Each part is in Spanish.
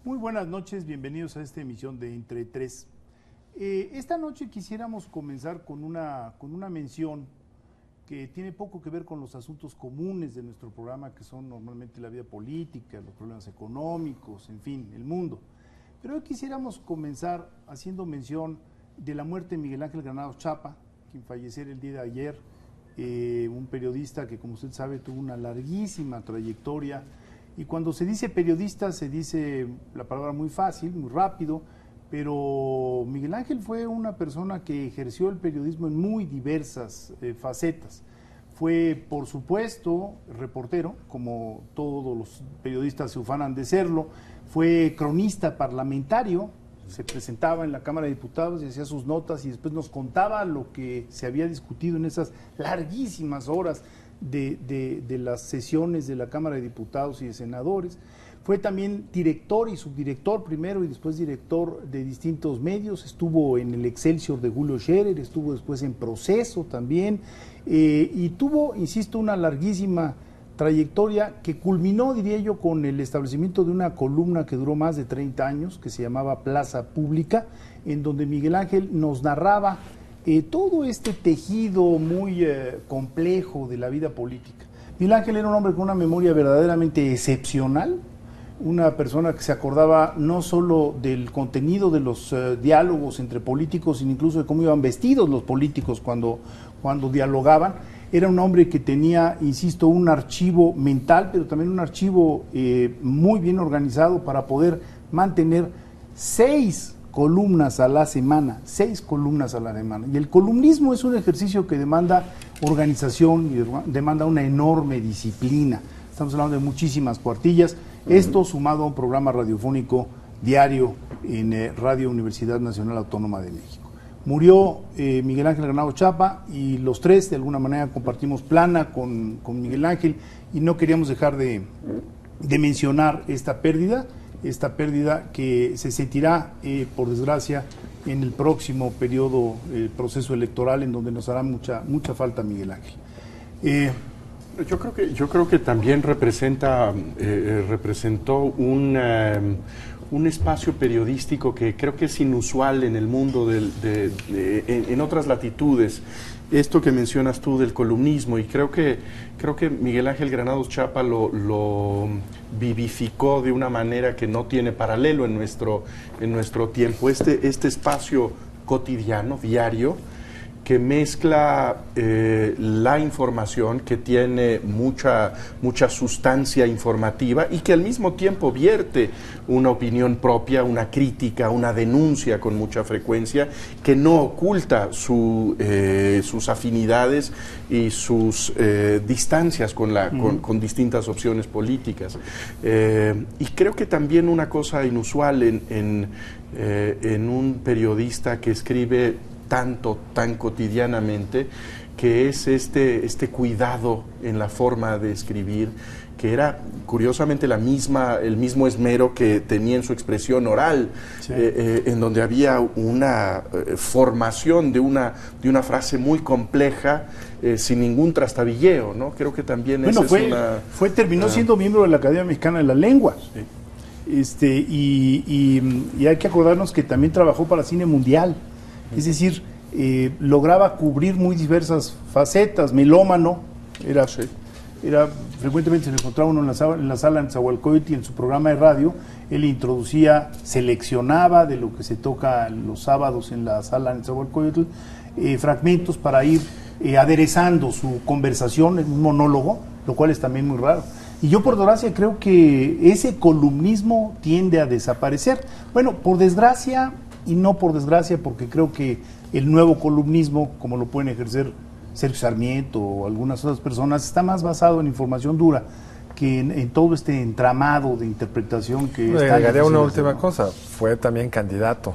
Muy buenas noches, bienvenidos a esta emisión de Entre Tres. Esta noche quisiéramos comenzar con una mención que tiene poco que ver con los asuntos comunes de nuestro programa, que son normalmente la vida política, los problemas económicos, en fin, el mundo. Pero hoy quisiéramos comenzar haciendo mención de la muerte de Miguel Ángel Granados Chapa, quien falleciera el día de ayer, un periodista que, como usted sabe, tuvo una larguísima trayectoria. Y cuando se dice periodista, se dice la palabra muy fácil, muy rápido, pero Miguel Ángel fue una persona que ejerció el periodismo en muy diversas facetas. Fue, por supuesto, reportero, como todos los periodistas se ufanan de serlo. Fue cronista parlamentario, se presentaba en la Cámara de Diputados y hacía sus notas y después nos contaba lo que se había discutido en esas larguísimas horas de las sesiones de la Cámara de Diputados y de Senadores. Fue también director y subdirector primero y después director de distintos medios. Estuvo en el Excelsior de Julio Scherer, estuvo después en Proceso también, y tuvo, insisto, una larguísima trayectoria que culminó, diría yo, con el establecimiento de una columna que duró más de 30 años, que se llamaba Plaza Pública, en donde Miguel Ángel nos narraba todo este tejido muy complejo de la vida política. Miguel Ángel era un hombre con una memoria verdaderamente excepcional, una persona que se acordaba no solo del contenido de los diálogos entre políticos, sino incluso de cómo iban vestidos los políticos cuando dialogaban. Era un hombre que tenía, insisto, un archivo mental, pero también un archivo muy bien organizado para poder mantener 6 columnas a la semana, 6 columnas a la semana. Y el columnismo es un ejercicio que demanda organización y demanda una enorme disciplina. Estamos hablando de muchísimas cuartillas. Esto sumado a un programa radiofónico diario en Radio Universidad Nacional Autónoma de México. Murió Miguel Ángel Granados Chapa y los tres de alguna manera compartimos plana con Miguel Ángel y no queríamos dejar de mencionar esta pérdida que se sentirá, por desgracia, en el próximo periodo, proceso electoral, en donde nos hará mucha falta Miguel Ángel. Yo creo que también representó un espacio periodístico que creo que es inusual en el mundo en otras latitudes. Esto que mencionas tú del columnismo, y creo que Miguel Ángel Granados Chapa lo vivificó de una manera que no tiene paralelo en nuestro tiempo. Este espacio cotidiano, diario, que mezcla la información, que tiene mucha sustancia informativa y que al mismo tiempo vierte una opinión propia, una crítica, una denuncia con mucha frecuencia, que no oculta sus afinidades y sus distancias con distintas opciones políticas. Y creo que también una cosa inusual en un periodista que escribe tan cotidianamente, que es este cuidado en la forma de escribir, que era curiosamente el mismo esmero que tenía en su expresión oral, sí. En donde había una formación de una frase muy compleja, sin ningún trastabilleo, ¿no? Creo que también terminó siendo miembro de la Academia Mexicana de la Lengua. Sí. Y hay que acordarnos que también trabajó para Cine Mundial. Es decir, lograba cubrir muy diversas facetas, melómano, frecuentemente se le encontraba uno en la sala en Nezahualcóyotl y en su programa de radio, él introducía, seleccionaba de lo que se toca los sábados en la sala en Nezahualcóyotl, fragmentos para ir aderezando su conversación en un monólogo, lo cual es también muy raro. Y yo, por desgracia, creo que ese columnismo tiende a desaparecer. Bueno, por desgracia y no por desgracia, porque creo que el nuevo columnismo, como lo pueden ejercer Sergio Sarmiento o algunas otras personas, está más basado en información dura que en todo este entramado de interpretación que está. Le agregaría una última cosa, fue también candidato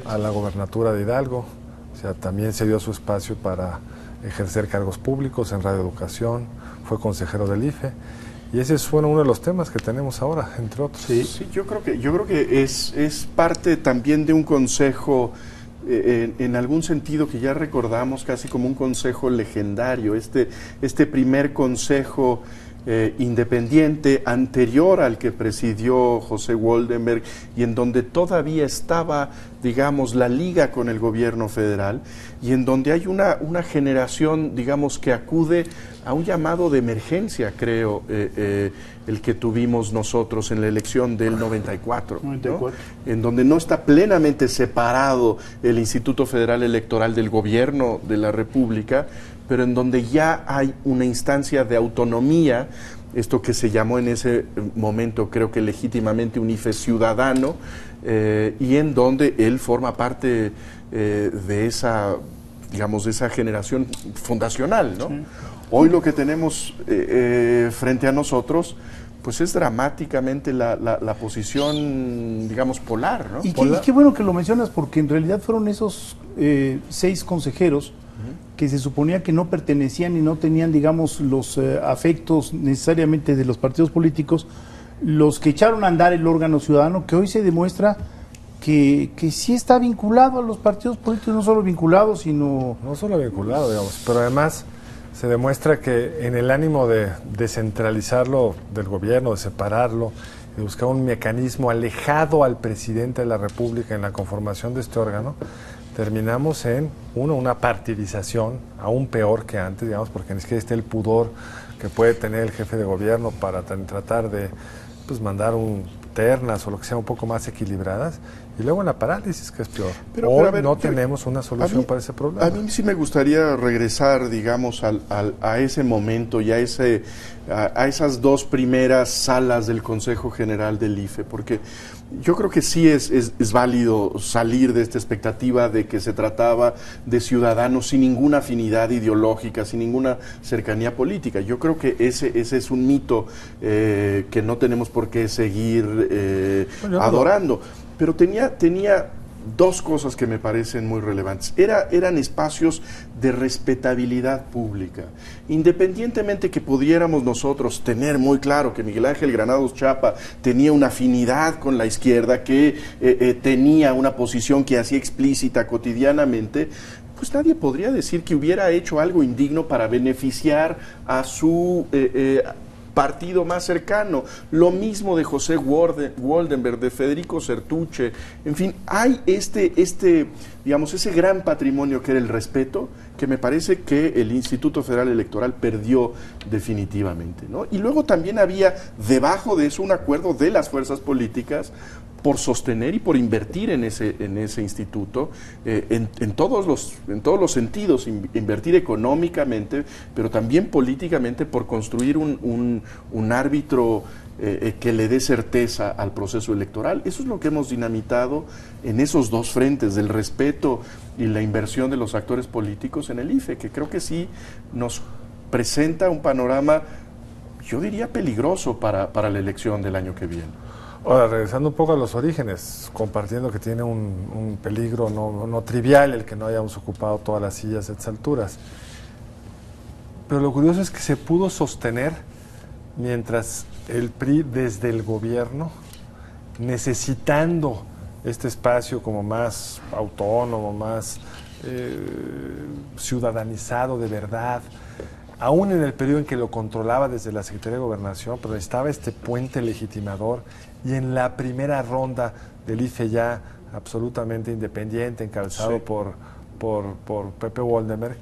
a la gobernatura de Hidalgo, o sea, también se dio su espacio para ejercer cargos públicos en Radio Educación, fue consejero del IFE. Y ese es uno de los temas que tenemos ahora, entre otros. Sí, yo creo que es parte también de un consejo, en algún sentido que ya recordamos casi como un consejo legendario, este primer consejo independiente anterior al que presidió José Woldenberg y en donde todavía estaba, digamos, la liga con el gobierno federal y en donde hay una generación, digamos, que acude a un llamado de emergencia, creo, el que tuvimos nosotros en la elección del 94, ¿no? En donde no está plenamente separado el Instituto Federal Electoral del gobierno de la República, pero en donde ya hay una instancia de autonomía, esto que se llamó en ese momento, creo que legítimamente un IFE ciudadano, y en donde él forma parte de esa, digamos, de esa generación fundacional, ¿no? Sí. Hoy lo que tenemos frente a nosotros, pues es dramáticamente la posición, digamos, polar, ¿no? Y qué bueno que lo mencionas, porque en realidad fueron esos 6 consejeros que se suponía que no pertenecían y no tenían, digamos, los afectos necesariamente de los partidos políticos, los que echaron a andar el órgano ciudadano, que hoy se demuestra que sí está vinculado a los partidos políticos, no solo vinculado, sino... No solo vinculado, digamos, pero además se demuestra que en el ánimo de descentralizarlo del gobierno, de separarlo, de buscar un mecanismo alejado al presidente de la República en la conformación de este órgano, terminamos en, una partidización, aún peor que antes, digamos, porque ni siquiera está el pudor que puede tener el jefe de gobierno para tratar de mandar ternas o lo que sea un poco más equilibradas, y luego en la parálisis, que es peor. Pero a ver, no tenemos una solución para ese problema. A mí sí me gustaría regresar, digamos, a ese momento y a esas 2 primeras salas del Consejo General del IFE, porque yo creo que sí es válido salir de esta expectativa de que se trataba de ciudadanos sin ninguna afinidad ideológica, sin ninguna cercanía política. Yo creo que ese es un mito que no tenemos por qué seguir adorando. Pero tenía 2 cosas que me parecen muy relevantes. Eran espacios de respetabilidad pública. Independientemente que pudiéramos nosotros tener muy claro que Miguel Ángel Granados Chapa tenía una afinidad con la izquierda, que tenía una posición que hacía explícita cotidianamente, pues nadie podría decir que hubiera hecho algo indigno para beneficiar a su... partido más cercano. Lo mismo de José Woldenberg, de Federico Sertuche. En fin, hay digamos, ese gran patrimonio que era el respeto, que me parece que el Instituto Federal Electoral perdió definitivamente, ¿no? Y luego también había debajo de eso un acuerdo de las fuerzas políticas por sostener y por invertir en ese instituto, en todos los sentidos, invertir económicamente, pero también políticamente, por construir un árbitro que le dé certeza al proceso electoral. Eso es lo que hemos dinamitado en esos 2 frentes, del respeto y la inversión de los actores políticos en el IFE, que creo que sí nos presenta un panorama, yo diría, peligroso para la elección del año que viene. Ahora, regresando un poco a los orígenes, compartiendo que tiene un peligro no trivial el que no hayamos ocupado todas las sillas a estas alturas. Pero lo curioso es que se pudo sostener mientras el PRI desde el gobierno, necesitando este espacio como más autónomo, más ciudadanizado de verdad, aún en el periodo en que lo controlaba desde la Secretaría de Gobernación, pero estaba este puente legitimador, y en la primera ronda del IFE ya absolutamente independiente, encabezado por Pepe Woldenberg,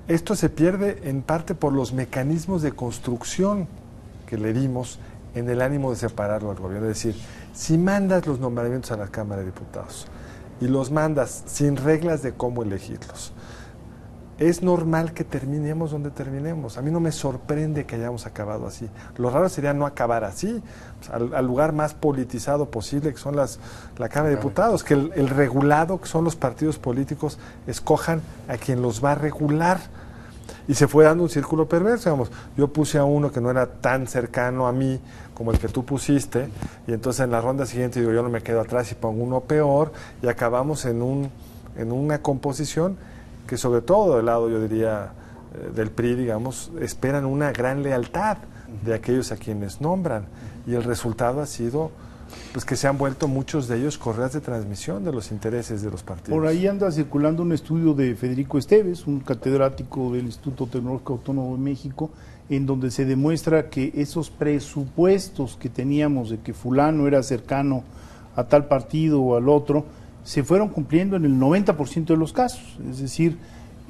esto se pierde en parte por los mecanismos de construcción que le dimos en el ánimo de separarlo al gobierno. Es decir, si mandas los nombramientos a la Cámara de Diputados y los mandas sin reglas de cómo elegirlos, es normal que terminemos donde terminemos. A mí no me sorprende que hayamos acabado así. Lo raro sería no acabar así, al lugar más politizado posible, que son la Cámara de Diputados, que el regulado, que son los partidos políticos, escojan a quien los va a regular. Y se fue dando un círculo perverso, digamos. Yo puse a uno que no era tan cercano a mí como el que tú pusiste, y entonces en la ronda siguiente digo, yo no me quedo atrás y pongo uno peor, y acabamos en una composición que, sobre todo del lado, yo diría, del PRI, digamos, esperan una gran lealtad de aquellos a quienes nombran, y el resultado ha sido pues que se han vuelto muchos de ellos correas de transmisión de los intereses de los partidos. Por ahí anda circulando un estudio de Federico Esteves, un catedrático del Instituto Tecnológico Autónomo de México, en donde se demuestra que esos presupuestos que teníamos de que fulano era cercano a tal partido o al otro, se fueron cumpliendo en el 90% de los casos. Es decir,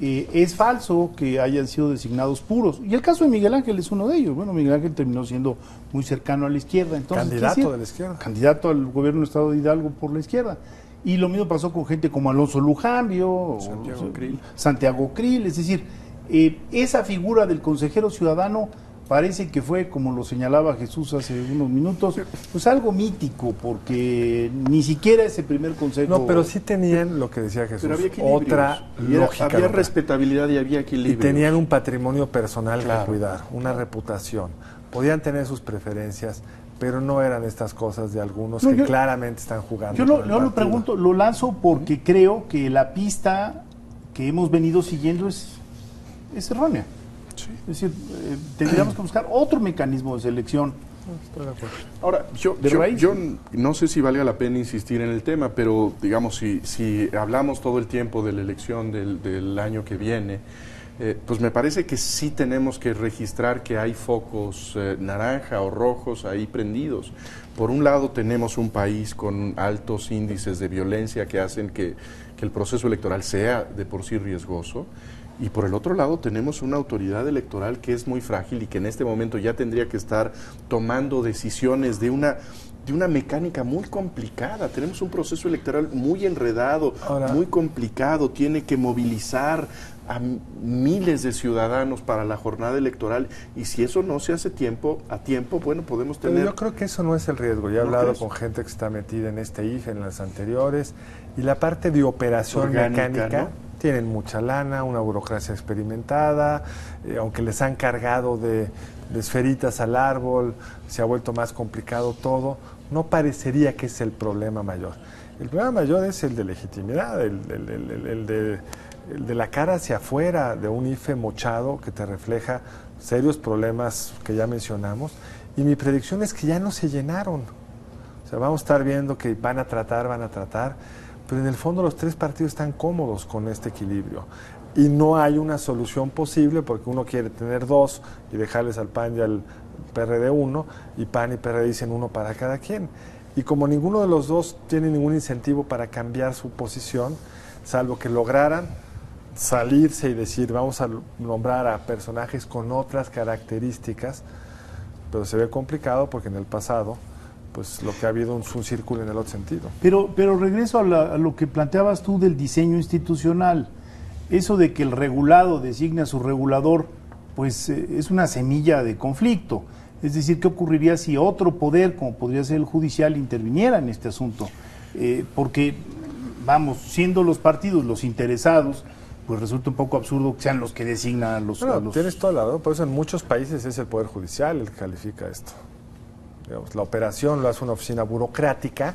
es falso que hayan sido designados puros. Y el caso de Miguel Ángel es uno de ellos. Bueno, Miguel Ángel terminó siendo muy cercano a la izquierda. Entonces, candidato de la izquierda. Candidato al gobierno del Estado de Hidalgo por la izquierda. Y lo mismo pasó con gente como Alonso Lujambio, Santiago Krill. Es decir, esa figura del consejero ciudadano parece que fue, como lo señalaba Jesús hace unos minutos, pues algo mítico, porque ni siquiera ese primer consejo... No, pero sí tenían, lo que decía Jesús, otra lógica. Había respetabilidad y había equilibrio. Y tenían un patrimonio personal que cuidar, una reputación. Podían tener sus preferencias, pero no eran estas cosas de algunos que claramente están jugando. Yo lo pregunto, lo lanzo porque creo que la pista que hemos venido siguiendo es errónea. Sí. Es decir, tendríamos que buscar otro mecanismo de selección. Estoy de acuerdo. Ahora, yo no sé si valga la pena insistir en el tema, pero digamos, si hablamos todo el tiempo de la elección del año que viene, pues me parece que sí tenemos que registrar que hay focos naranja o rojos ahí prendidos. Por un lado tenemos un país con altos índices de violencia que hacen que el proceso electoral sea de por sí riesgoso. Y por el otro lado tenemos una autoridad electoral que es muy frágil y que en este momento ya tendría que estar tomando decisiones de una mecánica muy complicada. Tenemos un proceso electoral muy enredado, muy complicado, tiene que movilizar a miles de ciudadanos para la jornada electoral, y si eso no se hace a tiempo, bueno, podemos tener... Pero yo creo que eso no es el riesgo. Ya he hablado con gente que está metida en este IFE, en las anteriores, y la parte de operación mecánica... ¿no? Tienen mucha lana, una burocracia experimentada, aunque les han cargado de esferitas al árbol, se ha vuelto más complicado todo. No parecería que es el problema mayor. El problema mayor es el de legitimidad, el de la cara hacia afuera, de un IFE mochado que te refleja serios problemas que ya mencionamos. Y mi predicción es que ya no se llenaron. O sea, vamos a estar viendo que van a tratar, pero en el fondo los tres partidos están cómodos con este equilibrio. Y no hay una solución posible porque uno quiere tener dos y dejarles al PAN y al PRD uno, y PAN y PRD dicen uno para cada quien. Y como ninguno de los dos tiene ningún incentivo para cambiar su posición, salvo que lograran salirse y decir vamos a nombrar a personajes con otras características, pero se ve complicado porque en el pasado pues lo que ha habido es un círculo en el otro sentido. Pero regreso a lo que planteabas tú del diseño institucional. Eso de que el regulado designa a su regulador, pues es una semilla de conflicto. Es decir, ¿qué ocurriría si otro poder, como podría ser el judicial, interviniera en este asunto? Porque, vamos, siendo los partidos los interesados, pues resulta un poco absurdo que sean los que designan a los... Tienes toda la razón, por eso en muchos países es el Poder Judicial el que califica esto. Digamos, la operación lo hace una oficina burocrática,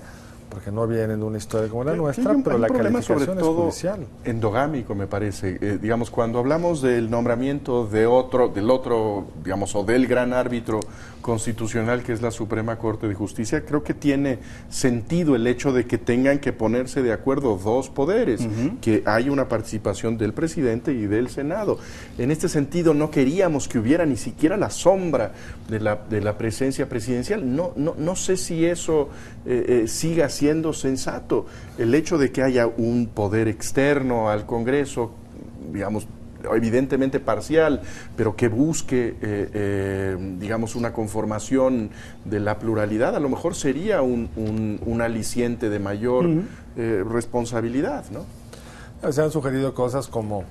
porque no vienen de una historia como la nuestra, pero la calificación sobre todo es judicial. Endogámico, me parece. Digamos, cuando hablamos del nombramiento del otro, digamos, o del gran árbitro constitucional que es la Suprema Corte de Justicia, creo que tiene sentido el hecho de que tengan que ponerse de acuerdo dos poderes, que hay una participación del presidente y del Senado. En este sentido, no queríamos que hubiera ni siquiera la sombra de la presencia presidencial. No sé si eso siga siendo sensato. El hecho de que haya un poder externo al Congreso, digamos, evidentemente parcial, pero que busque, digamos, una conformación de la pluralidad, a lo mejor sería un aliciente de mayor responsabilidad, ¿no? Se han sugerido cosas como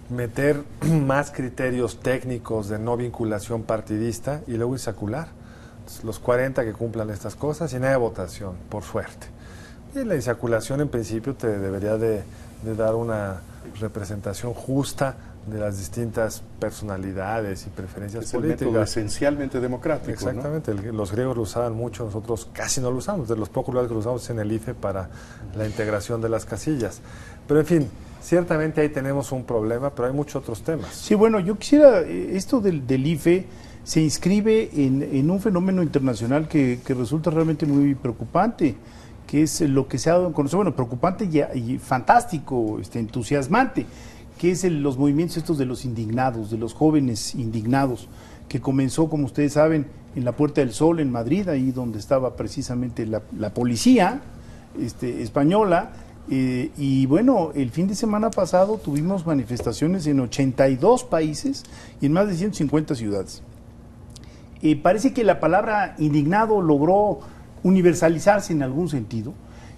meter más criterios técnicos de no vinculación partidista y luego insacular los 40 que cumplan estas cosas y no hay votación, por suerte. Y la insaculación en principio te debería de dar una representación justa de las distintas personalidades y preferencias políticas. Es el método esencialmente democrático. Exactamente, ¿no? Los griegos lo usaban mucho, nosotros casi no lo usamos, de los pocos lugares que lo usamos en el IFE para la integración de las casillas. Pero en fin, ciertamente ahí tenemos un problema, pero hay muchos otros temas. Sí, bueno, yo quisiera, esto del IFE se inscribe en un fenómeno internacional que resulta realmente muy preocupante, que es lo que se ha dado a conocer, bueno, preocupante y fantástico, entusiasmante, que es los movimientos estos de los indignados, de los jóvenes indignados, que comenzó, como ustedes saben, en la Puerta del Sol, en Madrid, ahí donde estaba precisamente la policía española, y bueno, el fin de semana pasado tuvimos manifestaciones en 82 países y en más de 150 ciudades. Parece que la palabra indignado logró universalizarse en algún sentido,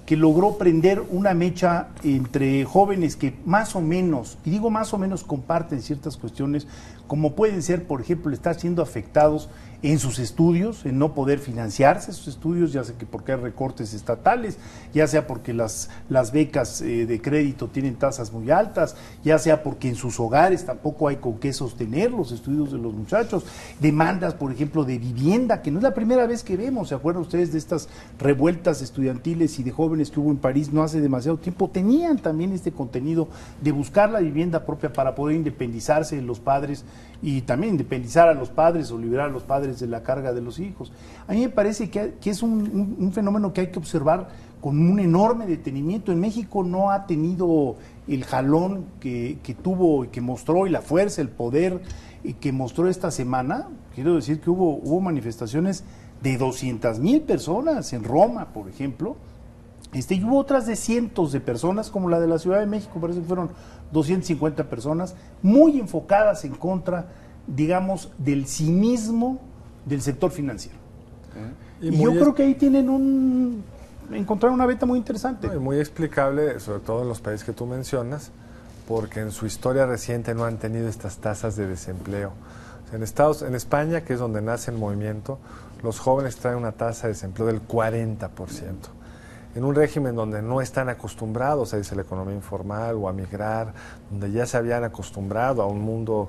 que logró prender una mecha entre jóvenes que más o menos, y digo más o menos, comparten ciertas cuestiones, como pueden ser, por ejemplo, estar siendo afectados en sus estudios, en no poder financiarse sus estudios, ya sea que porque hay recortes estatales, ya sea porque las becas de crédito tienen tasas muy altas, ya sea porque en sus hogares tampoco hay con qué sostener los estudios de los muchachos, demandas, por ejemplo, de vivienda, que no es la primera vez que vemos. ¿Se acuerdan ustedes de estas revueltas estudiantiles y de jóvenes que hubo en París no hace demasiado tiempo? Tenían también este contenido de buscar la vivienda propia para poder independizarse de los padres y también independizar a los padres o liberar a los padres de la carga de los hijos. A mí me parece que es un fenómeno que hay que observar con un enorme detenimiento. En México no ha tenido el jalón que tuvo y que mostró, y la fuerza, el poder que mostró esta semana. Quiero decir que hubo manifestaciones de 200,000 personas en Roma, por ejemplo, y hubo otras de cientos de personas, como la de la Ciudad de México, parece que fueron 250 personas, muy enfocadas en contra, digamos, del cinismo del sector financiero. Y yo creo que ahí encontraron una beta muy interesante. Y muy explicable, sobre todo en los países que tú mencionas, porque en su historia reciente no han tenido estas tasas de desempleo. O sea, en España, que es donde nace el movimiento, los jóvenes traen una tasa de desempleo del 40%. En un régimen donde no están acostumbrados a irse a la economía informal o a migrar, donde ya se habían acostumbrado a un mundo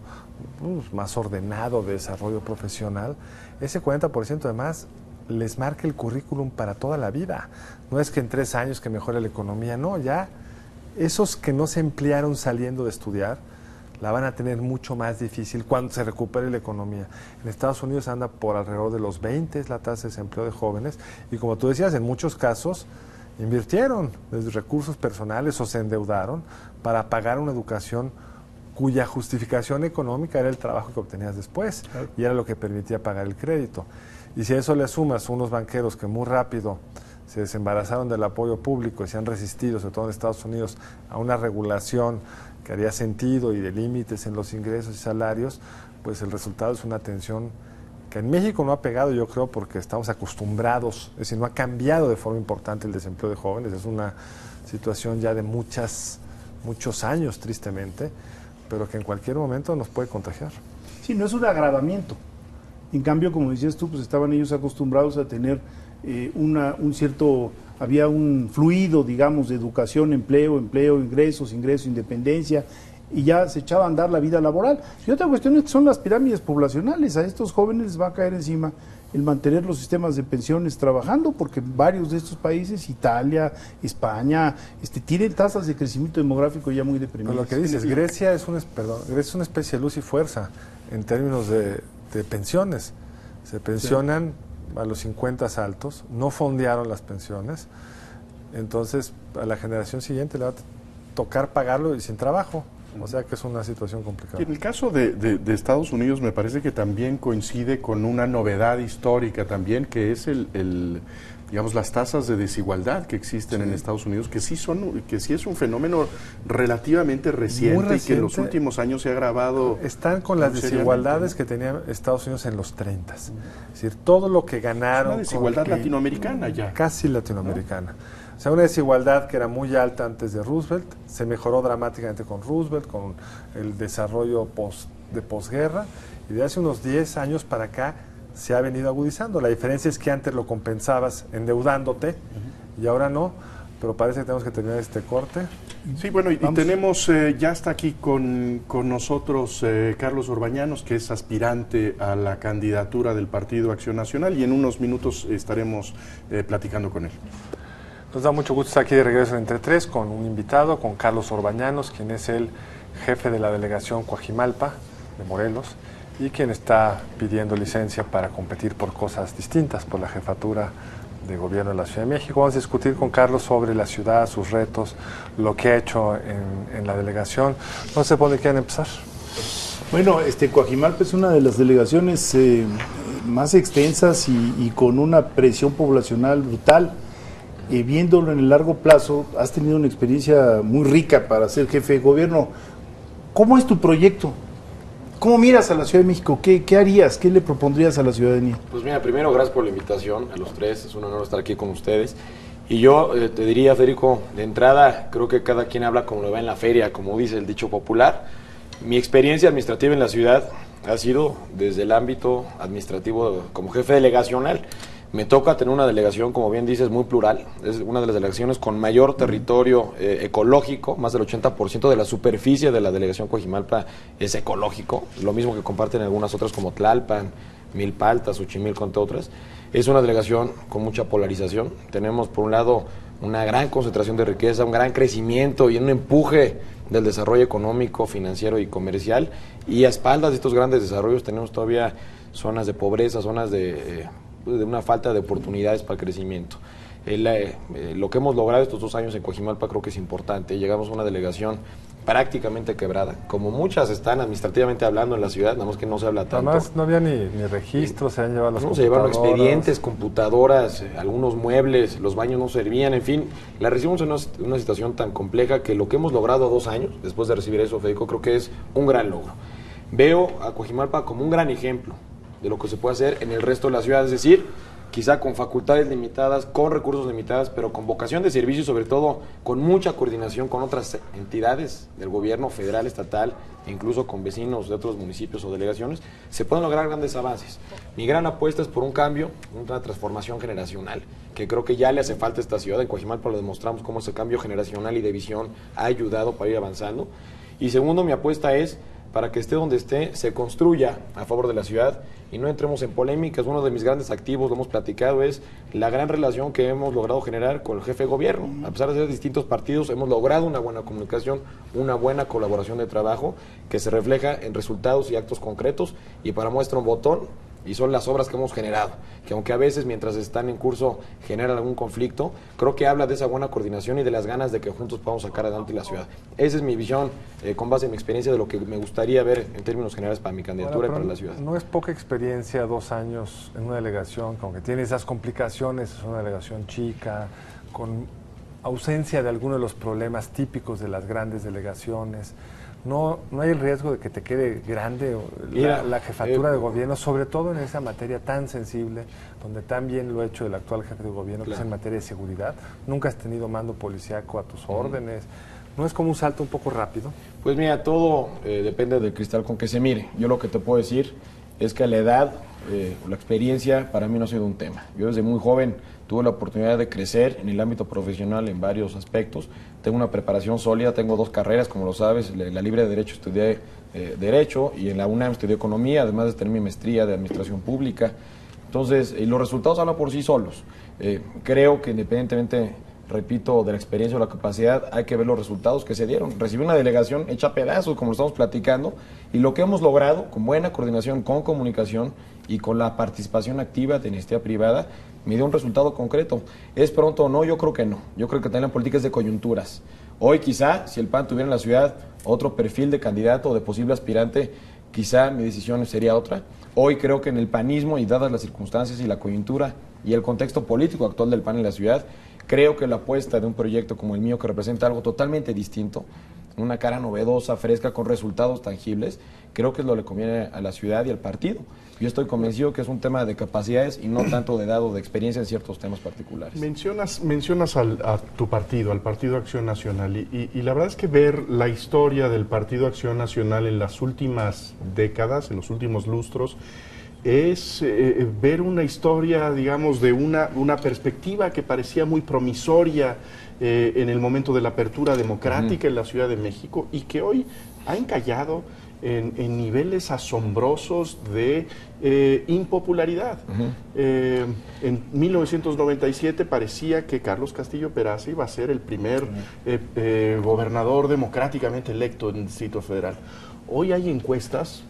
más ordenado de desarrollo profesional, ese 40% además les marca el currículum para toda la vida. No es que en 3 años que mejore la economía, no, ya esos que no se emplearon saliendo de estudiar la van a tener mucho más difícil cuando se recupere la economía. En Estados Unidos anda por alrededor de los 20, es la tasa de desempleo de jóvenes, y como tú decías, en muchos casos invirtieron desde recursos personales o se endeudaron para pagar una educación cuya justificación económica era el trabajo que obtenías después, claro, y era lo que permitía pagar el crédito. Y si a eso le sumas unos banqueros que muy rápido se desembarazaron del apoyo público y se han resistido, sobre todo en Estados Unidos, a una regulación que haría sentido y de límites en los ingresos y salarios, pues el resultado es una tensión que en México no ha pegado, yo creo, porque estamos acostumbrados, es decir, no ha cambiado de forma importante el desempleo de jóvenes, es una situación ya de muchos años, tristemente, pero que en cualquier momento nos puede contagiar. Sí, no es un agravamiento. En cambio, como decías tú, pues estaban ellos acostumbrados a tener había un fluido, digamos, de educación, empleo, ingresos, independencia, y ya se echaba a andar la vida laboral. Y otra cuestión es que son las pirámides poblacionales. A estos jóvenes les va a caer encima el mantener los sistemas de pensiones trabajando, porque varios de estos países, Italia, España, tienen tasas de crecimiento demográfico ya muy deprimidas. Pero lo que dices, Grecia es una especie de luz y fuerza en términos de pensiones. Se pensionan a los 50 altos, no fondearon las pensiones, entonces a la generación siguiente le va a tocar pagarlo y sin trabajo. O sea que es una situación complicada. En el caso de Estados Unidos me parece que también coincide con una novedad histórica también, que es digamos, las tasas de desigualdad que existen en Estados Unidos, que sí es un fenómeno relativamente reciente y que en los últimos años se ha agravado. Están con las desigualdades que tenía Estados Unidos en los 30. Es decir, todo lo que ganaron. Es una desigualdad latinoamericana ya. Casi latinoamericana. ¿No? O sea, una desigualdad que era muy alta antes de Roosevelt, se mejoró dramáticamente con Roosevelt, con el desarrollo de posguerra, y de hace unos 10 años para acá se ha venido agudizando. La diferencia es que antes lo compensabas endeudándote y ahora no, pero parece que tenemos que terminar este corte. Sí, bueno, y tenemos, ya está aquí con nosotros Carlos Orbañanos, que es aspirante a la candidatura del Partido Acción Nacional, y en unos minutos estaremos platicando con él. Nos da mucho gusto estar aquí de regreso en Entre Tres con un invitado, con Carlos Orbañanos, quien es el jefe de la delegación Coajimalpa de Morelos, y quien está pidiendo licencia para competir por cosas distintas, por la jefatura de gobierno de la Ciudad de México. Vamos a discutir con Carlos sobre la ciudad, sus retos, lo que ha hecho en la delegación. No sé por dónde quieren empezar. Bueno, Coajimalpa es una de las delegaciones más extensas y con una presión poblacional brutal. Viéndolo en el largo plazo, has tenido una experiencia muy rica para ser jefe de gobierno. ¿Cómo es tu proyecto? ¿Cómo miras a la Ciudad de México? ¿Qué harías? ¿Qué le propondrías a la ciudadanía? Pues mira, primero gracias por la invitación a los tres, es un honor estar aquí con ustedes. Y yo te diría, Federico, de entrada, creo que cada quien habla como lo va en la feria, como dice el dicho popular. Mi experiencia administrativa en la ciudad ha sido desde el ámbito administrativo como jefe delegacional. Me toca tener una delegación, como bien dices, muy plural. Es una de las delegaciones con mayor territorio ecológico. Más del 80% de la superficie de la delegación Coajimalpa es ecológico. Lo mismo que comparten algunas otras como Tlalpan, Milpa, Xochimilco, entre otras. Es una delegación con mucha polarización. Tenemos, por un lado, una gran concentración de riqueza, un gran crecimiento y un empuje del desarrollo económico, financiero y comercial. Y a espaldas de estos grandes desarrollos tenemos todavía zonas de pobreza, zonas de una falta de oportunidades para el crecimiento. Lo que hemos logrado estos 2 años en Coajimalpa creo que es importante. Llegamos a una delegación prácticamente quebrada, como muchas están administrativamente hablando en la ciudad, nada más que no se habla tanto. Además no había ni registros, se han llevado las computadoras. Se llevaron expedientes, computadoras, algunos muebles, los baños no servían, en fin. La recibimos en una situación tan compleja que lo que hemos logrado a 2 años, después de recibir eso, Federico, creo que es un gran logro. Veo a Coajimalpa como un gran ejemplo de lo que se puede hacer en el resto de la ciudad, es decir, quizá con facultades limitadas, con recursos limitados, pero con vocación de servicio y sobre todo con mucha coordinación con otras entidades del gobierno federal, estatal, e incluso con vecinos de otros municipios o delegaciones, se pueden lograr grandes avances. Mi gran apuesta es por un cambio, una transformación generacional, que creo que ya le hace falta a esta ciudad. En Coajimalpa lo demostramos cómo ese cambio generacional y de visión ha ayudado para ir avanzando. Y segundo, mi apuesta es para que esté donde esté, se construya a favor de la ciudad y no entremos en polémicas. Uno de mis grandes activos, lo hemos platicado, es la gran relación que hemos logrado generar con el jefe de gobierno. A pesar de ser distintos partidos, hemos logrado una buena comunicación, una buena colaboración de trabajo que se refleja en resultados y actos concretos, y para muestra un botón, y son las obras que hemos generado, que aunque a veces mientras están en curso generan algún conflicto, creo que habla de esa buena coordinación y de las ganas de que juntos podamos sacar adelante la ciudad. Esa es mi visión, con base en mi experiencia, de lo que me gustaría ver en términos generales para mi candidatura y para la ciudad. No es poca experiencia, 2 años en una delegación, aunque tiene esas complicaciones, es una delegación chica, con ausencia de algunos de los problemas típicos de las grandes delegaciones. No hay el riesgo de que te quede grande la jefatura de gobierno, sobre todo en esa materia tan sensible, donde tan bien lo ha hecho el actual jefe de gobierno, que es en materia de seguridad. Nunca has tenido mando policíaco a tus órdenes. ¿No es como un salto un poco rápido? Pues mira, todo depende del cristal con que se mire. Yo lo que te puedo decir es que la edad, la experiencia, para mí no ha sido un tema. Yo desde muy joven tuve la oportunidad de crecer en el ámbito profesional en varios aspectos. Tengo una preparación sólida, tengo 2 carreras, como lo sabes. La Libre de Derecho estudié Derecho, y en la UNAM estudié Economía, además de tener mi maestría de Administración Pública. Entonces, los resultados hablan por sí solos. Creo que independientemente, repito, de la experiencia o la capacidad, hay que ver los resultados que se dieron. Recibí una delegación hecha a pedazos, como lo estamos platicando, y lo que hemos logrado, con buena coordinación, con comunicación y con la participación activa de iniciativa privada, me dio un resultado concreto. ¿Es pronto o no? Yo creo que no. Yo creo que también la política es de coyunturas. Hoy quizá, si el PAN tuviera en la ciudad otro perfil de candidato o de posible aspirante, quizá mi decisión sería otra. Hoy creo que en el panismo, y dadas las circunstancias y la coyuntura y el contexto político actual del PAN en la ciudad, creo que la apuesta de un proyecto como el mío, que representa algo totalmente distinto, una cara novedosa, fresca, con resultados tangibles, creo que es lo que le conviene a la ciudad y al partido. Yo estoy convencido que es un tema de capacidades y no tanto de dado de experiencia en ciertos temas particulares. Mencionas a tu partido, al Partido Acción Nacional, y la verdad es que ver la historia del Partido Acción Nacional en las últimas décadas, en los últimos lustros, es ver una historia, digamos, de una perspectiva que parecía muy promisoria en el momento de la apertura democrática en la Ciudad de México, y que hoy ha encallado en niveles asombrosos de impopularidad. En 1997 parecía que Carlos Castillo Peraza iba a ser el primer gobernador democráticamente electo en el Distrito Federal. Hoy hay encuestas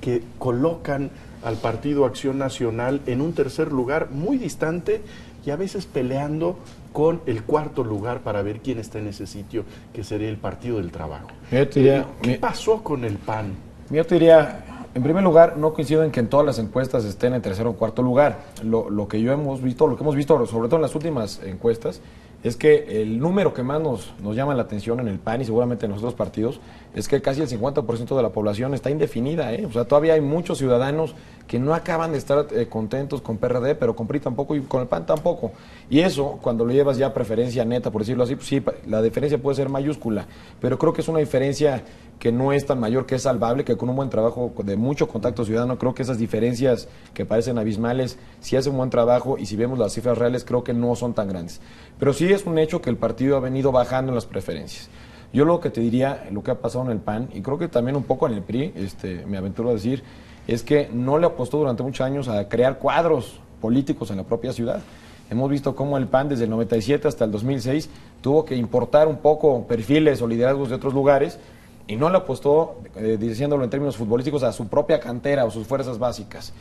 que colocan al Partido Acción Nacional en un tercer lugar muy distante y a veces peleando con el cuarto lugar para ver quién está en ese sitio, que sería el Partido del Trabajo. ¿Qué pasó con el PAN? Yo te diría, en primer lugar, no coincido en que en todas las encuestas estén en tercer o cuarto lugar. Lo que hemos visto, sobre todo en las últimas encuestas, es que el número que más nos llama la atención en el PAN y seguramente en los otros partidos es que casi el 50% de la población está indefinida, ¿eh? O sea, todavía hay muchos ciudadanos que no acaban de estar contentos con PRD, pero con PRI tampoco y con el PAN tampoco. Y eso, cuando lo llevas ya a preferencia neta, por decirlo así, pues sí, la diferencia puede ser mayúscula, pero creo que es una diferencia que no es tan mayor, que es salvable, que con un buen trabajo de mucho contacto ciudadano, creo que esas diferencias que parecen abismales, si hace un buen trabajo y si vemos las cifras reales, creo que no son tan grandes. Pero sí es un hecho que el partido ha venido bajando en las preferencias. Yo lo que te diría, lo que ha pasado en el PAN, y creo que también un poco en el PRI, me aventuro a decir, es que no le apostó durante muchos años a crear cuadros políticos en la propia ciudad. Hemos visto cómo el PAN desde el 97 hasta el 2006 tuvo que importar un poco perfiles o liderazgos de otros lugares y no le apostó, diciéndolo en términos futbolísticos, a su propia cantera o sus fuerzas básicas.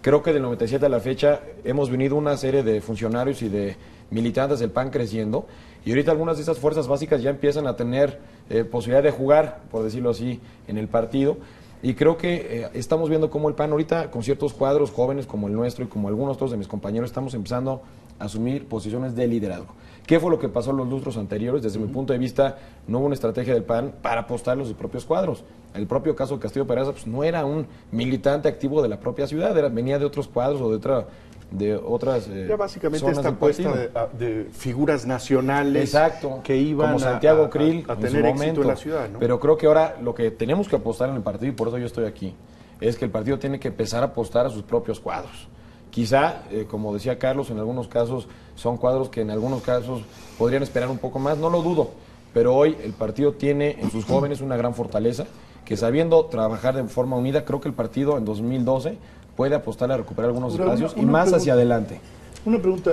Creo que del 97 a la fecha hemos venido una serie de funcionarios y de militantes del PAN creciendo y ahorita algunas de esas fuerzas básicas ya empiezan a tener posibilidad de jugar, por decirlo así, en el partido. Y creo que estamos viendo cómo el PAN ahorita, con ciertos cuadros jóvenes como el nuestro y como algunos otros de mis compañeros, estamos empezando a asumir posiciones de liderazgo. ¿Qué fue lo que pasó en los lustros anteriores? Desde mi punto de vista, no hubo una estrategia del PAN para apostar en sus propios cuadros. El propio caso de Castillo Peraza pues, no era un militante activo de la propia ciudad, venía de otros cuadros o de otras ya básicamente esta apuesta de figuras nacionales. Exacto, que iban como Santiago Krill a tener éxito en la ciudad, ¿no? Pero creo que ahora lo que tenemos que apostar en el partido, y por eso yo estoy aquí, es que el partido tiene que empezar a apostar a sus propios cuadros. Quizá, como decía Carlos, en algunos casos son cuadros que en algunos casos podrían esperar un poco más, no lo dudo, pero hoy el partido tiene en sus jóvenes una gran fortaleza, que sabiendo trabajar de forma unida, creo que el partido en 2012 puede apostar a recuperar algunos espacios y más hacia adelante. Una pregunta,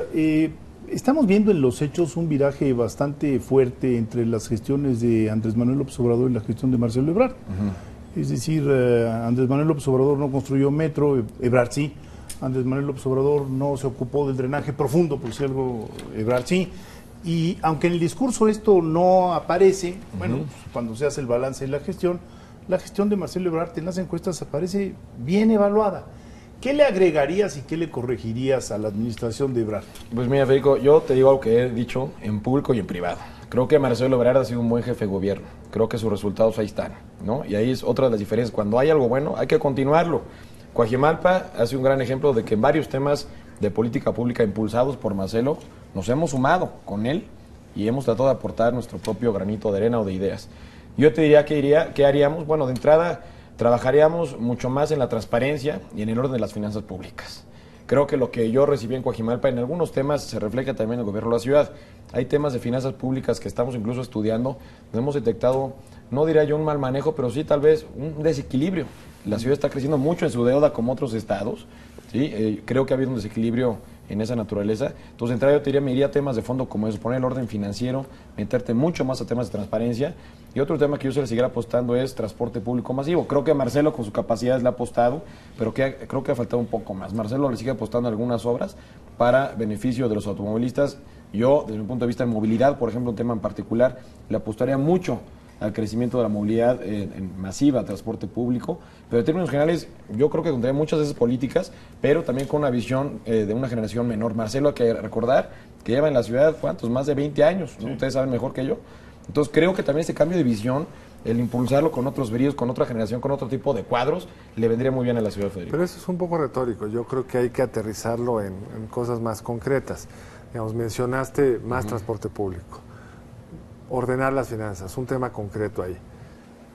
estamos viendo en los hechos un viraje bastante fuerte entre las gestiones de Andrés Manuel López Obrador y la gestión de Marcelo Ebrard. Es decir, Andrés Manuel López Obrador no construyó metro, Ebrard sí. Andrés Manuel López Obrador no se ocupó del drenaje profundo, por si algo, Ebrard sí. Y aunque en el discurso esto no aparece, bueno, pues, cuando se hace el balance de la gestión de Marcelo Ebrard en las encuestas aparece bien evaluada. ¿Qué le agregarías y qué le corregirías a la administración de Ebrard? Pues mira, Federico, yo te digo algo que he dicho en público y en privado. Creo que Marcelo Ebrard ha sido un buen jefe de gobierno. Creo que sus resultados ahí están, ¿no? Y ahí es otra de las diferencias. Cuando hay algo bueno, hay que continuarlo. Coajimalpa ha sido un gran ejemplo de que en varios temas de política pública impulsados por Marcelo nos hemos sumado con él y hemos tratado de aportar nuestro propio granito de arena o de ideas. Yo te diría ¿qué haríamos? Bueno, de entrada trabajaríamos mucho más en la transparencia y en el orden de las finanzas públicas. Creo que lo que yo recibí en Coajimalpa en algunos temas se refleja también en el gobierno de la ciudad. Hay temas de finanzas públicas que estamos incluso estudiando, donde hemos detectado, no diría yo un mal manejo, pero sí tal vez un desequilibrio. La ciudad está creciendo mucho en su deuda como otros estados, ¿sí? Creo que ha habido un desequilibrio en esa naturaleza. Entonces, de entrada yo te diría, me iría a temas de fondo como es poner el orden financiero, meterte mucho más a temas de transparencia. Y otro tema que yo se le seguirá apostando es transporte público masivo. Creo que Marcelo con sus capacidades le ha apostado, pero creo que ha faltado un poco más. Marcelo le sigue apostando a algunas obras para beneficio de los automovilistas. Yo, desde mi punto de vista en movilidad, por ejemplo, un tema en particular, le apostaría mucho al crecimiento de la movilidad masiva, transporte público, pero en términos generales yo creo que tendría muchas de esas políticas, pero también con una visión de una generación menor. Marcelo, hay que recordar que lleva en la ciudad, ¿cuántos? Más de 20 años, ¿no? Sí. Ustedes saben mejor que yo. Entonces creo que también este cambio de visión, el impulsarlo con otros bríos, con otra generación, con otro tipo de cuadros, le vendría muy bien a la ciudad, Federico. Pero eso es un poco retórico, yo creo que hay que aterrizarlo en cosas más concretas. Digamos, mencionaste más transporte público. Ordenar las finanzas, un tema concreto ahí.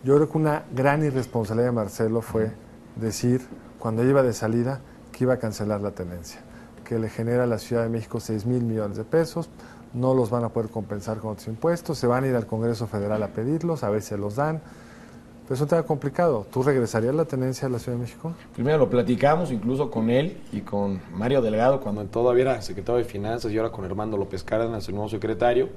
Yo creo que una gran irresponsabilidad de Marcelo fue decir, cuando iba de salida, que iba a cancelar la tenencia, que le genera a la Ciudad de México 6,000 millones de pesos, no los van a poder compensar con otros impuestos, se van a ir al Congreso Federal a pedirlos, a ver si los dan. Pero es un tema complicado. ¿Tú regresarías la tenencia a la Ciudad de México? Primero lo platicamos incluso con él y con Mario Delgado, cuando todavía era secretario de Finanzas, y ahora con Armando López Cárdenas, el nuevo secretario.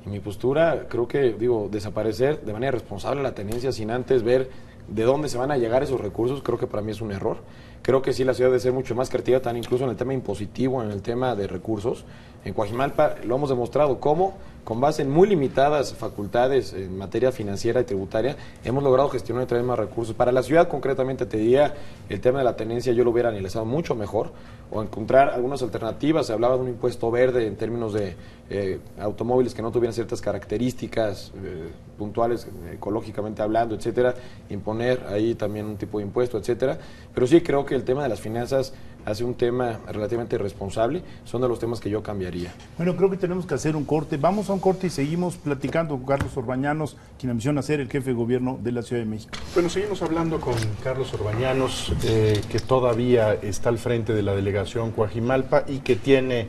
Y mi postura, creo que, desaparecer de manera responsable la tenencia sin antes ver de dónde se van a llegar esos recursos, creo que para mí es un error. Creo que sí la ciudad debe ser mucho más creativa, tan incluso en el tema impositivo, en el tema de recursos. En Coajimalpa lo hemos demostrado cómo, con base en muy limitadas facultades en materia financiera y tributaria, hemos logrado gestionar y traer más recursos. Para la ciudad, concretamente, te diría, el tema de la tenencia yo lo hubiera analizado mucho mejor, o encontrar algunas alternativas. Se hablaba de un impuesto verde en términos de automóviles que no tuvieran ciertas características puntuales, ecológicamente hablando, etcétera, imponer ahí también un tipo de impuesto, etcétera. Pero sí creo que el tema de las finanzas hace un tema relativamente irresponsable, son de los temas que yo cambiaría. Bueno, creo que tenemos que hacer un corte. Vamos a un corte y seguimos platicando con Carlos Orbañanos, quien ambiciona ser el jefe de gobierno de la Ciudad de México. Bueno, seguimos hablando con Carlos Orbañanos, que todavía está al frente de la delegación Coajimalpa y que tiene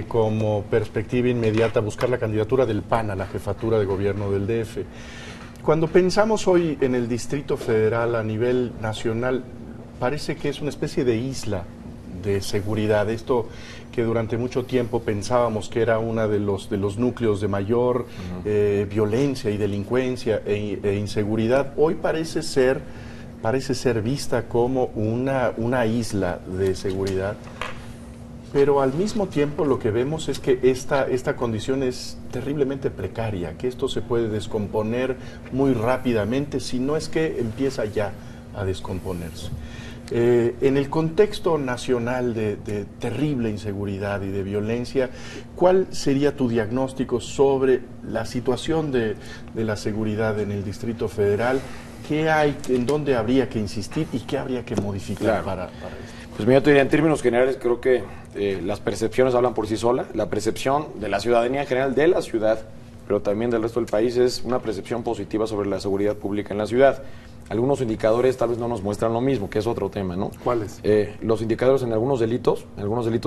como perspectiva inmediata buscar la candidatura del PAN a la jefatura de gobierno del DF. Cuando pensamos hoy en el Distrito Federal a nivel nacional, parece que es una especie de isla de seguridad. Esto que durante mucho tiempo pensábamos que era uno de los núcleos de mayor violencia y delincuencia e inseguridad, hoy parece ser vista como una isla de seguridad. Pero al mismo tiempo lo que vemos es que esta condición es terriblemente precaria, que esto se puede descomponer muy rápidamente, si no es que empieza ya a descomponerse. En el contexto nacional de terrible inseguridad y de violencia, ¿cuál sería tu diagnóstico sobre la situación de la seguridad en el Distrito Federal? ¿Qué hay, en dónde habría que insistir y qué habría que modificar para esto? Pues mira, te diría, en términos generales, creo que las percepciones hablan por sí solas. La percepción de la ciudadanía en general, de la ciudad, pero también del resto del país, es una percepción positiva sobre la seguridad pública en la ciudad. Algunos indicadores tal vez no nos muestran lo mismo, que es otro tema, ¿no? ¿Cuáles? Los indicadores en algunos delitos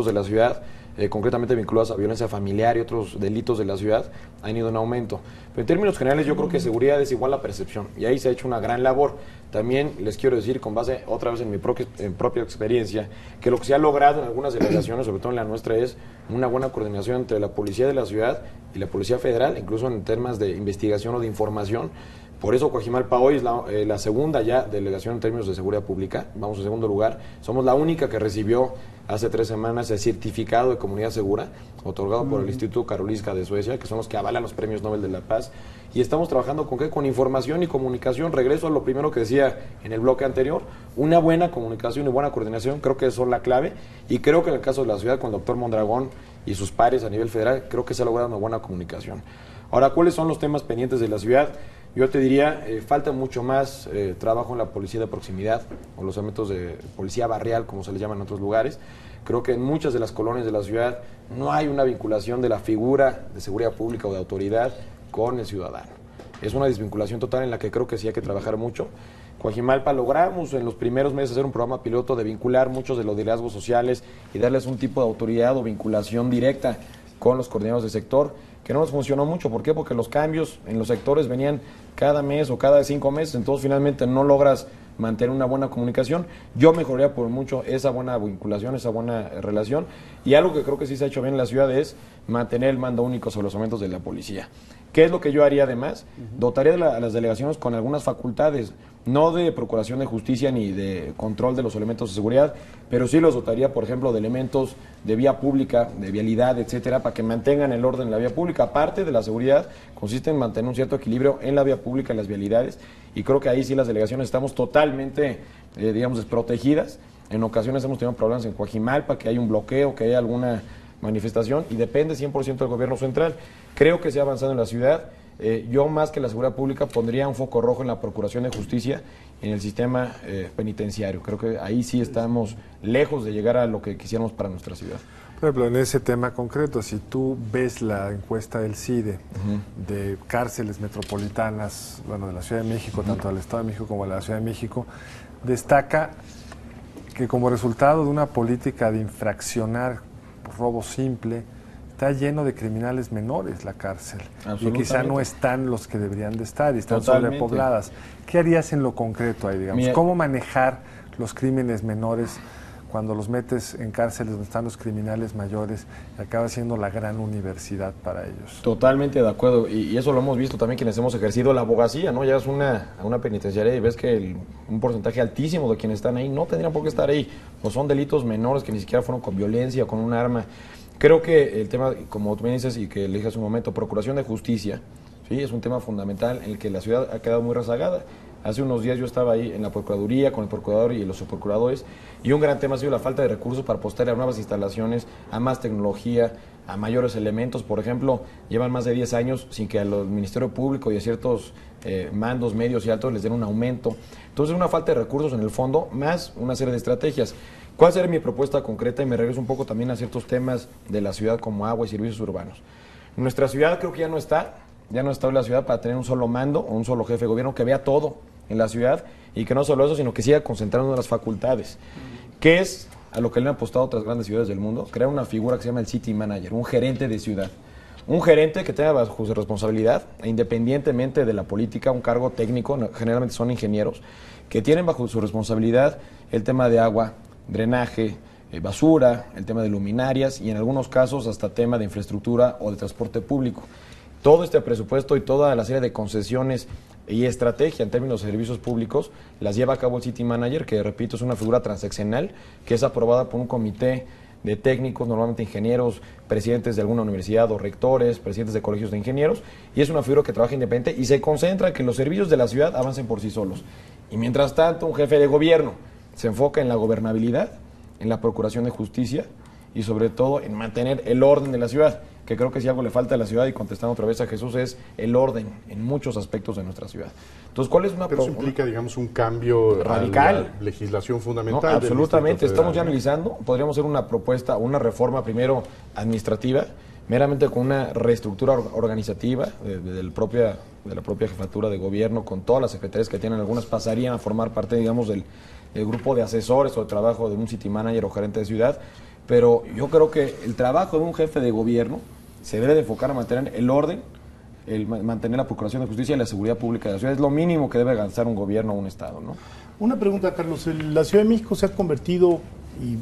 de la ciudad, concretamente vinculados a violencia familiar y otros delitos de la ciudad, han ido en aumento. Pero en términos generales yo creo que seguridad es igual a percepción, y ahí se ha hecho una gran labor. También les quiero decir, con base otra vez en mi propia experiencia, que lo que se ha logrado en algunas delegaciones, sobre todo en la nuestra, es una buena coordinación entre la policía de la ciudad y la policía federal, incluso en temas de investigación o de información. Por eso Coajimalpa hoy es la segunda ya delegación en términos de seguridad pública. Vamos en segundo lugar. Somos la única que recibió hace 3 semanas el certificado de comunidad segura, otorgado por el Instituto Karolinska de Suecia, que son los que avalan los premios Nobel de la Paz. Y estamos trabajando ¿con qué? Con información y comunicación. Regreso a lo primero que decía en el bloque anterior. Una buena comunicación y buena coordinación creo que son la clave. Y creo que en el caso de la ciudad, con el doctor Mondragón y sus pares a nivel federal, creo que se ha logrado una buena comunicación. Ahora, ¿cuáles son los temas pendientes de la ciudad? Yo te diría, falta mucho más trabajo en la policía de proximidad, o los elementos de policía barrial, como se les llama en otros lugares. Creo que en muchas de las colonias de la ciudad no hay una vinculación de la figura de seguridad pública o de autoridad con el ciudadano. Es una desvinculación total en la que creo que sí hay que trabajar mucho. Coajimalpa logramos en los primeros meses hacer un programa piloto de vincular muchos de los liderazgos sociales y darles un tipo de autoridad o vinculación directa con los coordinadores de sector, que no nos funcionó mucho. ¿Por qué? Porque los cambios en los sectores venían cada mes o cada 5 meses, entonces finalmente no logras mantener una buena comunicación. Yo mejoraría por mucho esa buena vinculación, esa buena relación, y algo que creo que sí se ha hecho bien en la ciudad es mantener el mando único sobre los elementos de la policía. ¿Qué es lo que yo haría además? Dotaría a las delegaciones con algunas facultades, no de procuración de justicia ni de control de los elementos de seguridad, pero sí los dotaría, por ejemplo, de elementos de vía pública, de vialidad, etcétera, para que mantengan el orden en la vía pública. Aparte de la seguridad, consiste en mantener un cierto equilibrio en la vía pública, en las vialidades, y creo que ahí sí las delegaciones estamos totalmente, digamos, desprotegidas. En ocasiones hemos tenido problemas en Coajimalpa, que hay un bloqueo, que hay alguna manifestación, y depende 100% del gobierno central. Creo que se ha avanzado en la ciudad. Yo, más que la seguridad pública, pondría un foco rojo en la procuración de justicia, en el sistema penitenciario. Creo que ahí sí estamos lejos de llegar a lo que quisiéramos para nuestra ciudad. Por ejemplo, en ese tema concreto, si tú ves la encuesta del CIDE de cárceles metropolitanas, bueno, de la Ciudad de México, tanto del Estado de México como de la Ciudad de México, destaca que como resultado de una política de infraccionar robo simple, está lleno de criminales menores la cárcel, y quizá no están los que deberían de estar y están sobrepobladas. ¿Qué harías en lo concreto ahí, digamos? Mira, ¿cómo manejar los crímenes menores cuando los metes en cárceles donde están los criminales mayores, acaba siendo la gran universidad para ellos. Totalmente de acuerdo, y eso lo hemos visto también quienes hemos ejercido la abogacía, ¿no? Llegas a una penitenciaria y ves que un porcentaje altísimo de quienes están ahí no tendrían por qué estar ahí, o son delitos menores que ni siquiera fueron con violencia o con un arma. Creo que el tema, como tú me dices y que le dije hace un momento, procuración de justicia, ¿sí? Es un tema fundamental en el que la ciudad ha quedado muy rezagada. Hace unos días yo estaba ahí en la Procuraduría con el Procurador y los subprocuradores, y un gran tema ha sido la falta de recursos para apostar a nuevas instalaciones, a más tecnología, a mayores elementos. Por ejemplo, llevan más de 10 años sin que al Ministerio Público y a ciertos mandos medios y altos les den un aumento. Entonces, una falta de recursos en el fondo, más una serie de estrategias. ¿Cuál sería mi propuesta concreta? Y me regreso un poco también a ciertos temas de la ciudad como agua y servicios urbanos. Nuestra ciudad creo que ya no está hoy la ciudad para tener un solo mando o un solo jefe de gobierno que vea todo en la ciudad, y que no solo eso, sino que siga concentrando en las facultades, que es a lo que le han apostado otras grandes ciudades del mundo, crear una figura que se llama el City Manager, un gerente de ciudad. Un gerente que tenga bajo su responsabilidad, independientemente de la política, un cargo técnico, generalmente son ingenieros, que tienen bajo su responsabilidad el tema de agua, drenaje, basura, el tema de luminarias y en algunos casos hasta tema de infraestructura o de transporte público. Todo este presupuesto y toda la serie de concesiones y estrategia en términos de servicios públicos las lleva a cabo el City Manager, que repito es una figura transaccional que es aprobada por un comité de técnicos, normalmente ingenieros, presidentes de alguna universidad o rectores, presidentes de colegios de ingenieros, y es una figura que trabaja independiente y se concentra en que los servicios de la ciudad avancen por sí solos. Y mientras tanto, un jefe de gobierno se enfoca en la gobernabilidad, en la procuración de justicia y sobre todo en mantener el orden de la ciudad, que creo que si algo le falta a la ciudad, y contestando otra vez a Jesús, es el orden en muchos aspectos de nuestra ciudad. Entonces, ¿cuál es una Pero eso implica, digamos, un cambio radical a la legislación fundamental. No, absolutamente, estamos ya ¿no? analizando, podríamos hacer una propuesta, una reforma primero administrativa, meramente con una reestructura organizativa de la propia jefatura de gobierno, con todas las secretarías que tienen, algunas pasarían a formar parte, digamos, del grupo de asesores o de trabajo de un City Manager o gerente de ciudad, pero yo creo que el trabajo de un jefe de gobierno se debe de enfocar a mantener el orden, mantener la procuración de justicia y la seguridad pública de la ciudad. Es lo mínimo que debe alcanzar un gobierno o un Estado, ¿no? Una pregunta, Carlos. La Ciudad de México se ha convertido, y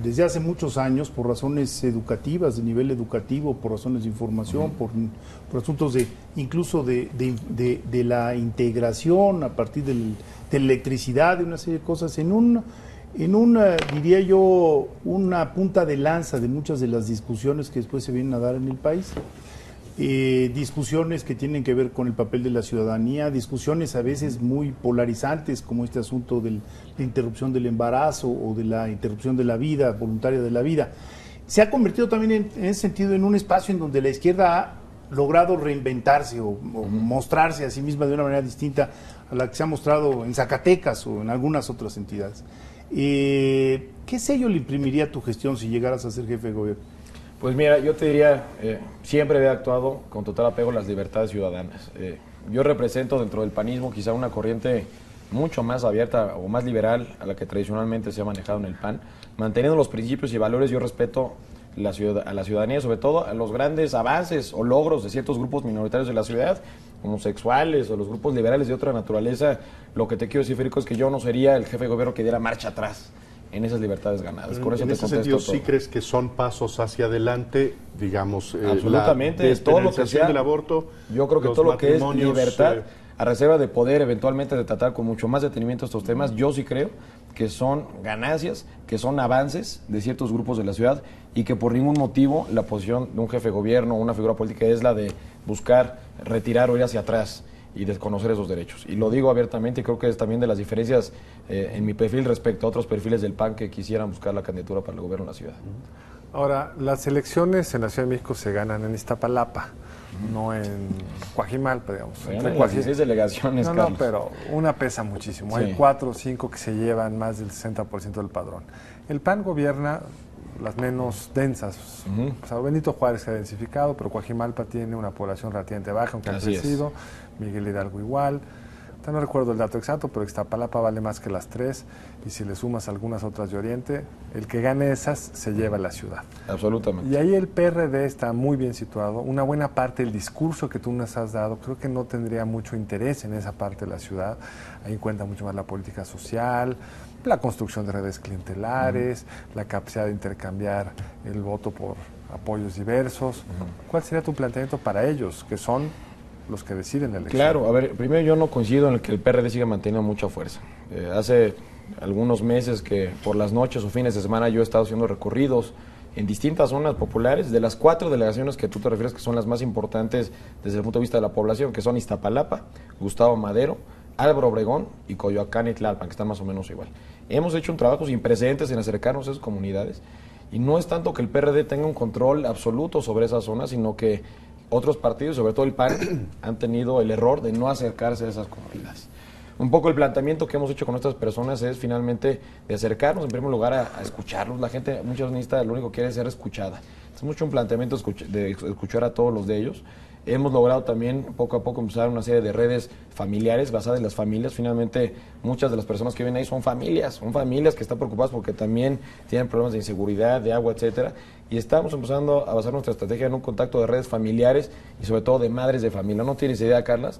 desde hace muchos años, por razones educativas, de nivel educativo, por razones de información, por asuntos incluso de la integración a partir de la electricidad, de una serie de cosas, diría yo, una punta de lanza de muchas de las discusiones que después se vienen a dar en el país. Discusiones que tienen que ver con el papel de la ciudadanía, discusiones a veces muy polarizantes, como este asunto de la interrupción del embarazo o de la interrupción de la vida, voluntaria de la vida. Se ha convertido también en ese sentido en un espacio en donde la izquierda ha logrado reinventarse o mostrarse a sí misma de una manera distinta a la que se ha mostrado en Zacatecas o en algunas otras entidades. ¿Qué sello le imprimiría a tu gestión si llegaras a ser jefe de gobierno? Pues mira, yo te diría, siempre he actuado con total apego a las libertades ciudadanas. Yo represento dentro del panismo quizá una corriente mucho más abierta o más liberal a la que tradicionalmente se ha manejado en el PAN. Manteniendo los principios y valores, yo respeto a la ciudadanía, sobre todo a los grandes avances o logros de ciertos grupos minoritarios de la ciudad, homosexuales o los grupos liberales de otra naturaleza. Lo que te quiero decir, Federico, es que yo no sería el jefe de gobierno que diera marcha atrás en esas libertades ganadas. Con eso en te ese contesto sentido, todo. ¿sí crees que son pasos hacia adelante, digamos, absolutamente, la todo lo que sea del aborto? Yo creo que todo lo que es libertad, a reserva de poder eventualmente de tratar con mucho más detenimiento estos temas, yo sí creo que son ganancias, que son avances de ciertos grupos de la ciudad y que por ningún motivo la posición de un jefe de gobierno o una figura política es la de buscar retirar o ir hacia atrás y desconocer esos derechos. Y lo digo abiertamente y creo que es también de las diferencias en mi perfil respecto a otros perfiles del PAN que quisieran buscar la candidatura para el gobierno de la ciudad. Ahora, las elecciones en la Ciudad de México se ganan en Iztapalapa, no en Coajimalpa, digamos. En las 16 delegaciones, Carlos. No, pero una pesa muchísimo. Sí. Hay 4 o 5 que se llevan más del 60% del padrón. El PAN gobierna las menos densas. O sea, Benito Juárez se ha densificado, pero Coajimalpa tiene una población relativamente baja, aunque ha crecido. Miguel Hidalgo igual. no recuerdo el dato exacto, pero Iztapalapa vale más que las 3, y si le sumas algunas otras de Oriente, el que gane esas se lleva la ciudad. Absolutamente. Y ahí el PRD está muy bien situado. Una buena parte del discurso que tú nos has dado, creo que no tendría mucho interés en esa parte de la ciudad. Ahí cuenta mucho más la política social, la construcción de redes clientelares, la capacidad de intercambiar el voto por apoyos diversos. ¿Cuál sería tu planteamiento para ellos, que son los que deciden la elección? Claro, a ver, primero yo no coincido en el que el PRD siga manteniendo mucha fuerza. Hace algunos meses que por las noches o fines de semana yo he estado haciendo recorridos en distintas zonas populares, de las 4 delegaciones que tú te refieres que son las más importantes desde el punto de vista de la población, que son Iztapalapa, Gustavo Madero, Álvaro Obregón y Coyoacán y Tlalpan, que están más o menos igual. Hemos hecho un trabajo sin precedentes en acercarnos a esas comunidades, y no es tanto que el PRD tenga un control absoluto sobre esas zonas, sino que otros partidos, sobre todo el PAN, han tenido el error de no acercarse a esas comunidades. Un poco el planteamiento que hemos hecho con estas personas es finalmente de acercarnos en primer lugar a escucharlos. La gente, muchas veces lo único que quiere es ser escuchada. Es mucho un planteamiento de escuchar a todos los de ellos. Hemos logrado también poco a poco empezar una serie de redes familiares basadas en las familias. Finalmente, muchas de las personas que viven ahí son familias que están preocupadas porque también tienen problemas de inseguridad, de agua, etcétera. Y estamos empezando a basar nuestra estrategia en un contacto de redes familiares y sobre todo de madres de familia. No tienes idea, Carlos,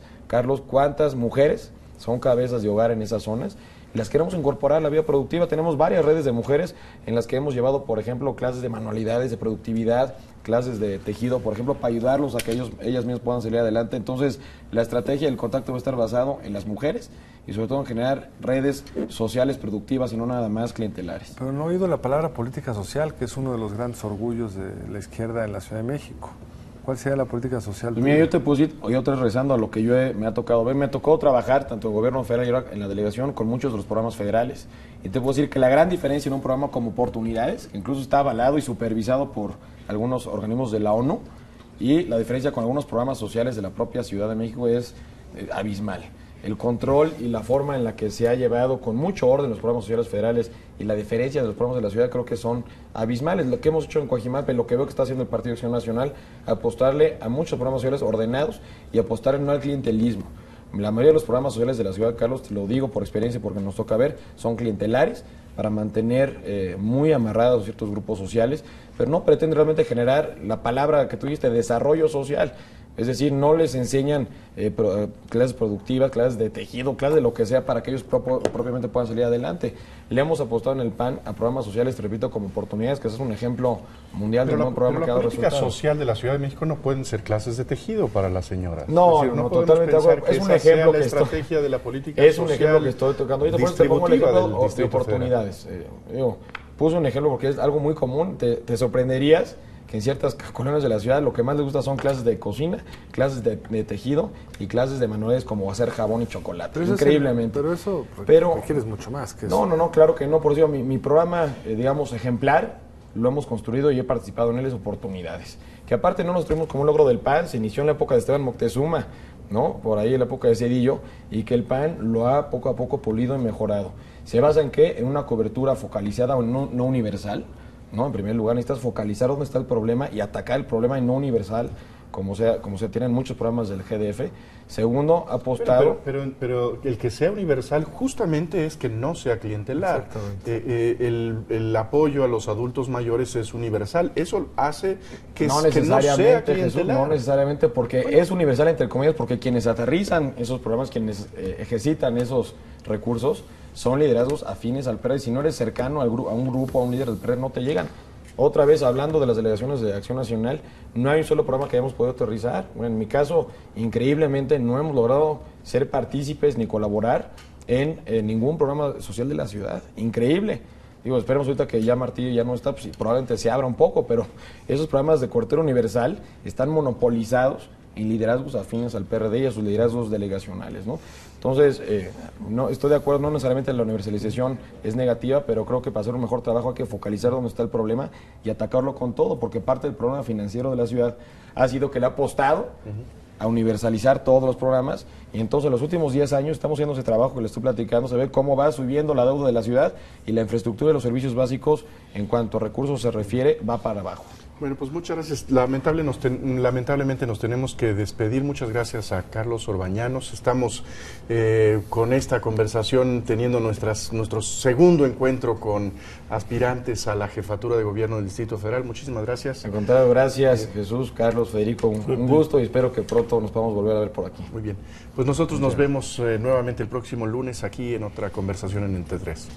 cuántas mujeres son cabezas de hogar en esas zonas. Las queremos incorporar a la vida productiva. Tenemos varias redes de mujeres en las que hemos llevado, por ejemplo, clases de manualidades, de productividad, clases de tejido, por ejemplo, para ayudarlos a que ellas mismas puedan salir adelante. Entonces, la estrategia del contacto va a estar basado en las mujeres y sobre todo en generar redes sociales productivas y no nada más clientelares. Pero no he oído la palabra política social, que es uno de los grandes orgullos de la izquierda en la Ciudad de México. ¿Cuál sería la política social? Pues mira, yo te puse, y otra vez regresando a lo que me ha tocado ver, me ha tocado trabajar tanto en el gobierno federal y ahora en la delegación con muchos de los programas federales. Y te puedo decir que la gran diferencia en un programa como Oportunidades, que incluso está avalado y supervisado por algunos organismos de la ONU, y la diferencia con algunos programas sociales de la propia Ciudad de México es abismal. El control y la forma en la que se ha llevado con mucho orden los programas sociales federales y la diferencia de los programas de la ciudad creo que son abismales. Lo que hemos hecho en Coajimalpa y lo que veo que está haciendo el Partido de Acción Nacional, apostarle a muchos programas sociales ordenados y apostarle no al clientelismo. La mayoría de los programas sociales de la ciudad, Carlos, te lo digo por experiencia porque nos toca ver, son clientelares para mantener muy amarrados ciertos grupos sociales, pero no pretende realmente generar la palabra que tú dijiste, desarrollo social. Es decir, no les enseñan clases productivas, clases de tejido, clases de lo que sea para que ellos propiamente puedan salir adelante. Le hemos apostado en el PAN a programas sociales, te repito, como Oportunidades, que es un ejemplo mundial de un buen programa que ha dado resultados. La política social de la Ciudad de México no pueden ser clases de tejido para las señoras. No, es decir, no totalmente de acuerdo. Es un ejemplo que estrategia de la política es un ejemplo que estoy tocando. Ahorita por eso te pongo el ejemplo de Oportunidades. Puse un ejemplo porque es algo muy común. Te sorprenderías que en ciertas colonias de la ciudad lo que más les gusta son clases de cocina, clases de tejido y clases de manualidades como hacer jabón y chocolate. Pero increíblemente. Pero eso requieres mucho más que eso. No, claro que no. Por eso mi programa, digamos, ejemplar, lo hemos construido y he participado en él, es Oportunidades. Que aparte no nos tuvimos como un logro del PAN, se inició en la época de Esteban Moctezuma, ¿no? Por ahí en la época de Cedillo, y que el PAN lo ha poco a poco polido y mejorado. ¿Se basa en qué? En una cobertura focalizada o no universal. ¿No? En primer lugar, necesitas focalizar dónde está el problema y atacar el problema y no universal, como se tienen muchos programas del GDF. Segundo, apostado... Pero el que sea universal justamente es que no sea clientelar. El apoyo a los adultos mayores es universal. Eso hace que no sea clientelar. Jesús, no necesariamente, porque es universal entre comillas, porque quienes aterrizan esos programas, quienes ejercitan esos recursos, son liderazgos afines al PRD. Si no eres cercano a un grupo, a un líder del PRD, no te llegan. Otra vez, hablando de las delegaciones de Acción Nacional, no hay un solo programa que hayamos podido aterrizar. Bueno, en mi caso, increíblemente, no hemos logrado ser partícipes ni colaborar en ningún programa social de la ciudad. Increíble. Digo, esperemos ahorita que ya Martillo ya no está, pues probablemente se abra un poco, pero esos programas de cobertura universal están monopolizados en liderazgos afines al PRD y a sus liderazgos delegacionales, ¿no? Entonces, no estoy de acuerdo, no necesariamente la universalización es negativa, pero creo que para hacer un mejor trabajo hay que focalizar dónde está el problema y atacarlo con todo, porque parte del problema financiero de la ciudad ha sido que le ha apostado a universalizar todos los programas, y entonces en los últimos 10 años estamos haciendo ese trabajo que le estoy platicando, se ve cómo va subiendo la deuda de la ciudad y la infraestructura de los servicios básicos en cuanto a recursos se refiere va para abajo. Bueno, pues muchas gracias. Lamentablemente nos tenemos que despedir. Muchas gracias a Carlos Orbañanos. Estamos con esta conversación teniendo nuestro segundo encuentro con aspirantes a la jefatura de gobierno del Distrito Federal. Muchísimas gracias. Al contrario, gracias Jesús, Carlos, Federico, un gusto y espero que pronto nos podamos volver a ver por aquí. Muy bien. Pues nosotros nos vemos nuevamente el próximo lunes aquí en otra conversación en Entre Tres.